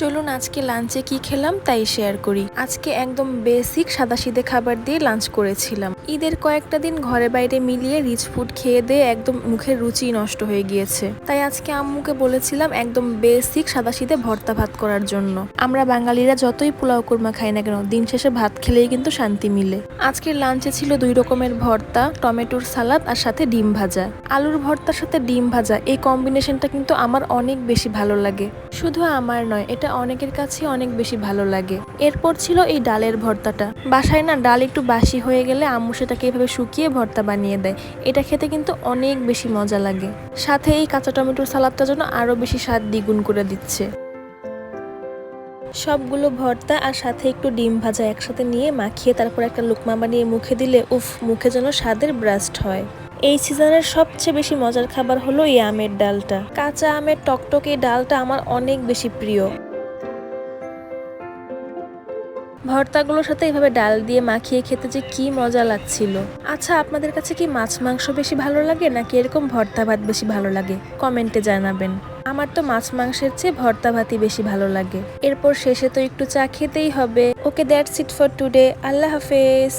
চলুন আজকে লাঞ্চে কি খেলাম তাই শেয়ার করি। আজকে একদম বেসিক সাদাসিধে খাবার দিয়ে লাঞ্চ করেছিলাম। ঈদের কয়েকটা দিন ঘরে বাইরে মিলিয়ে রিচ ফুড খেয়ে দিয়ে একদম মুখের রুচি নষ্ট হয়ে গিয়েছে। তাই আজকে আম্মুকে বলেছিলাম একদম বেসিক সাদাসিধে ভর্তা ভাত করার জন্য। আমরা বাঙালিরা যতই পোলাও কুরমা খাই না কেন, দিন শেষে ভাত খেলেই কিন্তু শান্তি মিলে। আজকের লাঞ্চে ছিল 2 রকমের ভর্তা, টমেটোর সালাদ আর সাথে ডিম ভাজা। আলুর ভর্তার সাথে ডিম ভাজা এই কম্বিনেশনটা কিন্তু আমার অনেক বেশি ভালো লাগে। শুধু আমার নয়, এটা অনেকের কাছে অনেক বেশি ভালো লাগে। এরপর ছিল এই ডালের ভর্তাটা। বাসায় না ডাল একটু বাসি হয়ে গেলে আম্মু সেটাকে এভাবে শুকিয়ে ভর্তা বানিয়ে দেয়। এটা খেতে কিন্তু অনেক বেশি মজা লাগে। সাথে এই কাঁচা টমেটোর সালাদটা যেন আরো বেশি স্বাদ দ্বিগুণ করে দিচ্ছে। সবগুলো ভর্তা আর সাথে একটু ডিম ভাজা একসাথে নিয়ে মাখিয়ে তারপর একটা লুকমা বানিয়ে মুখে দিলে উফ, মুখে যেন স্বাদের ব্রাস্ট হয়। এই সিজনের সবচেয়ে বেশি মজার খাবার হলো এই আমের ডালটা। কাঁচা আমের টকটক এই ডালটা আমার অনেক বেশি প্রিয়। ভর্তাগুলোর সাথে এভাবে ডাল দিয়ে মাখিয়ে খেতে যে কি মজা লাগছিল। আচ্ছা, আপনাদের কাছে কি মাছ মাংস বেশি ভালো লাগে নাকি এরকম ভর্তা ভাত বেশি ভালো লাগে? কমেন্টে জানাবেন। আমার তো মাছ মাংসের চেয়ে ভর্তা ভাতই বেশি ভালো লাগে। এরপর শেষে তো একটু চা খেতেই হবে। ওকে, দ্যাটস ইট ফর টুডে। আল্লাহ হাফেজ।